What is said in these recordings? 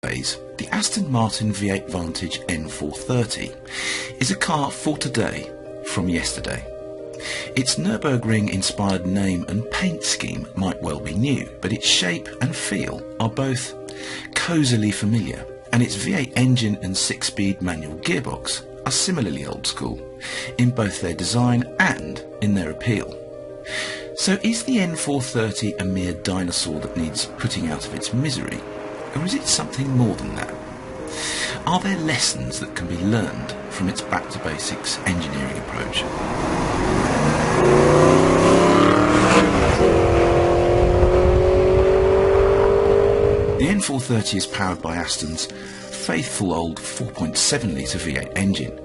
The Aston Martin V8 Vantage N430 is a car for today from yesterday. Its Nürburgring-inspired name and paint scheme might well be new, but its shape and feel are both cosily familiar, and its V8 engine and 6-speed manual gearbox are similarly old school in both their design and in their appeal. So is the N430 a mere dinosaur that needs putting out of its misery? Or is it something more than that? Are there lessons that can be learned from its back-to-basics engineering approach? The N430 is powered by Aston's faithful old 4.7 litre V8 engine,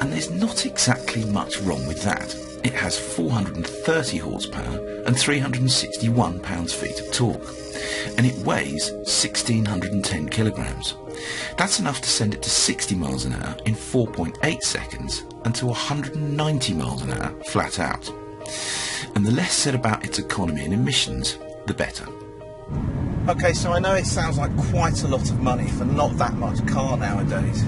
and there's not exactly much wrong with that. It has 430 horsepower and 361 pounds-feet of torque, and it weighs 1,610 kilograms. That's enough to send it to 60 miles an hour in 4.8 seconds and to 190 miles an hour flat out. And the less said about its economy and emissions, the better. Okay, so I know it sounds like quite a lot of money for not that much car nowadays,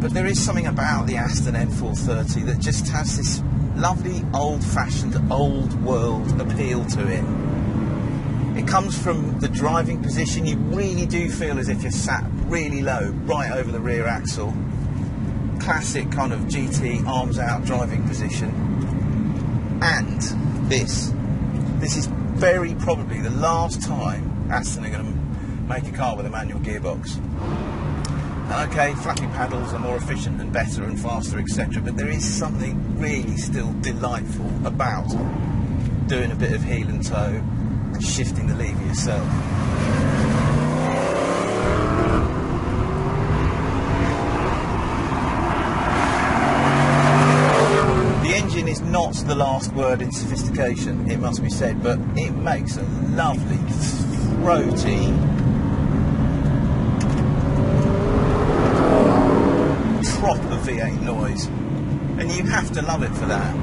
but there is something about the Aston N430 that just has this lovely old-fashioned, old-world appeal to it. It comes from the driving position. You really do feel as if you're sat really low, right over the rear axle. Classic kind of GT arms-out driving position. And this is very probably the last time Aston are going to make a car with a manual gearbox. And okay, flappy paddles are more efficient and better and faster, etc. But there is something really still delightful about doing a bit of heel and toe and shifting the lever yourself. The engine is not the last word in sophistication, it must be said, but it makes a lovely, throaty, proper V8 noise, and you have to love it for that.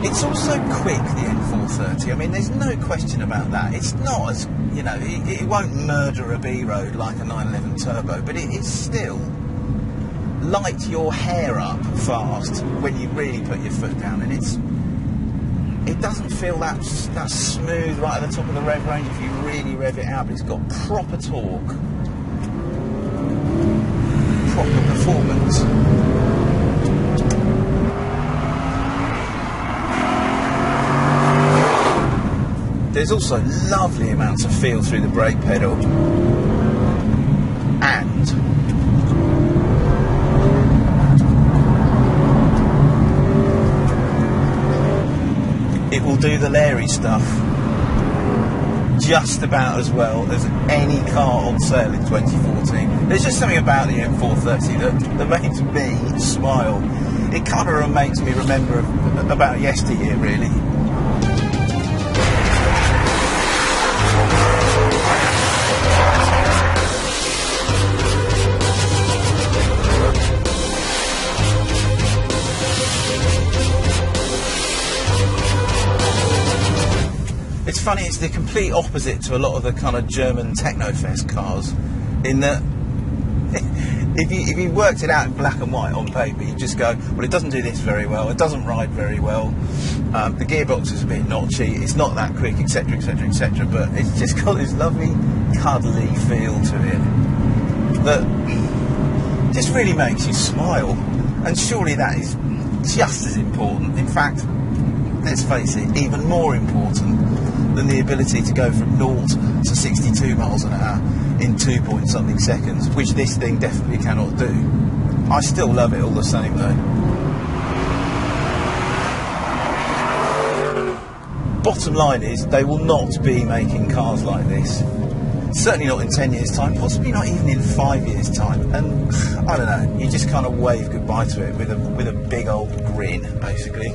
It's also quick, the N430. I mean, there's no question about that. It's not as, you know, it won't murder a B road like a 911 Turbo, but it is still light your hair up fast when you really put your foot down, and it doesn't feel that smooth right at the top of the rev range if you really rev it out, but it's got proper torque, proper performance. There's also lovely amounts of feel through the brake pedal, and it will do the Larry stuff just about as well as any car on sale in 2014. There's just something about the M430 that makes me smile. It kind of makes me remember about yesteryear, really. It's funny, it's the complete opposite to a lot of the kind of German Technofest cars, in that if you worked it out in black and white on paper, you just go, well, it doesn't do this very well, it doesn't ride very well, the gearbox is a bit notchy, it's not that quick, etc, etc, etc, but it's just got this lovely cuddly feel to it that just really makes you smile, and surely that is just as important, in fact, let's face it, even more important than the ability to go from 0 to 62 miles an hour in 2-point-something seconds, which this thing definitely cannot do. I still love it all the same though. Bottom line is, they will not be making cars like this. Certainly not in 10 years' time, possibly not even in 5 years' time, and I don't know, you just kind of wave goodbye to it with a big old grin, basically.